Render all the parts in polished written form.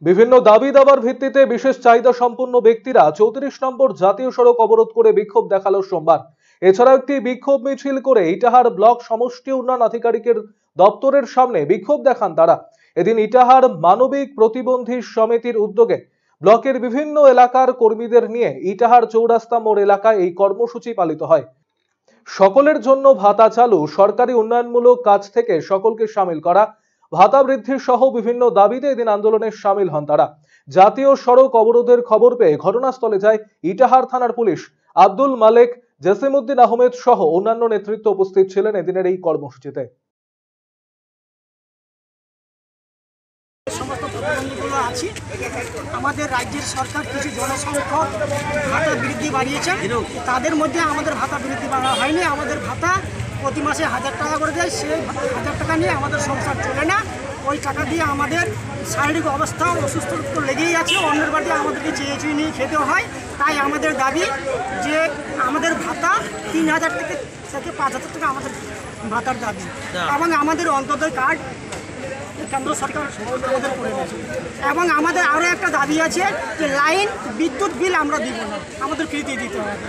বিভিন্ন দাবি দাবার ভিত্তিতে বিশেষ চাহিদা সম্পন্ন ব্যক্তিরা 34 নম্বর জাতীয় সড়ক অবরোধ করে বিক্ষোভ দেখালো সোমবার। এছাড়াও একটি বিক্ষোভ মিছিল করে ইটাহার ব্লক সমষ্টি উন্নয়ন আধিকারিকের দপ্তরের সামনে বিক্ষোভ দেখান তারা। এদিন ইটাহার মানবিক প্রতিবন্ধী সমিতির উদ্যোগে ব্লকের বিভিন্ন এলাকার কর্মীদের নিয়ে ইটাহার চৌরাস্তা মোড় এলাকায় এই কর্মসূচি পালিত হয়। সকলের জন্য ভাতা চালু, সরকারি উন্নয়নমূলক কাজ থেকে সকলকে শামিল করা, ভাতা বৃদ্ধি সহ বিভিন্ন দাবিতে এদিন আন্দোলনে শামিল হন তারা। জাতীয় সড়ক অবরোধের খবর পেয়ে ঘটনাস্থলে যায় ইটাহার থানার পুলিশ। আব্দুল মালেক, জসিমউদ্দিন আহমেদ সহ অন্যান্য নেতৃত্ব উপস্থিত ছিলেন এদিনের এই কর্মসূচিতে। সমস্ত প্রতিবন্ধীগুলো আছি, আমাদের রাজ্যের সরকার কিছু জনসংখ্যক ভাতা বৃদ্ধি বাড়িয়েছে, তাদের মধ্যে আমাদের ভাতা বৃদ্ধি বাড়া হয়নি। আমাদের ভাতা প্রতি মাসে 1000 টাকা করে দেয়, সেই 1000 টাকা নিয়ে আমাদের সংসার চলে না। ওই টাকা দিয়ে আমাদের শারীরিক অবস্থা অসুস্থ তো লেগেই আছে, অন্যের বাড়িতে আমাদেরকে চেয়ে চেয়ে নিয়ে খেতে হয়। তাই আমাদের দাবি যে আমাদের ভাতা 3000 থেকে 5000 টাকা আমাদের ভাতার দাবি, এবং আমাদের অন্তোদয় কার্ড কেন্দ্র সরকার আমাদের করে দিয়েছে। এবং আমাদের আরও একটা দাবি আছে যে লাইন বিদ্যুৎ বিল আমরা দিব না, আমাদের ফ্রিতে দিতে হবে।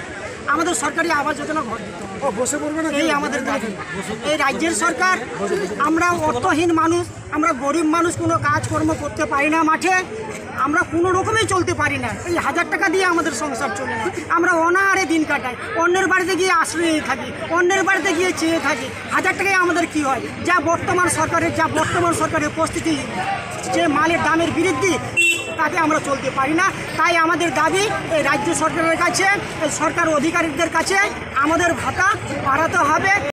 আমাদের সরকারি আবাস যোজনা ঘর দিতে হবে, বসে পড়বে না, এই আমাদের দাবি। এই রাজ্যের সরকার, আমরা অর্থহীন মানুষ, আমরা গরিব মানুষ, কোনো কাজকর্ম করতে পারি না, মাঠে আমরা কোনো রকমেই চলতে পারি না। এই 1000 টাকা দিয়ে আমাদের সংসার চলে না, আমরা অনাহারে দিন কাটাই, অন্যের বাড়িতে গিয়ে আশ্রয় থাকি, অন্যের বাড়িতে গিয়ে চেয়ে থাকি। 1000 টাকায় আমাদের কি হয়? যা বর্তমান সরকারের পরিস্থিতি, যে মালের দামের বৃদ্ধি, তাতে আমরা চলতে পারি না। তাই আমাদের দাবি এই রাজ্য সরকারের কাছে, এই সরকার অধিকারীদের কাছে আমাদের ভাতা বাড়াতে হবে।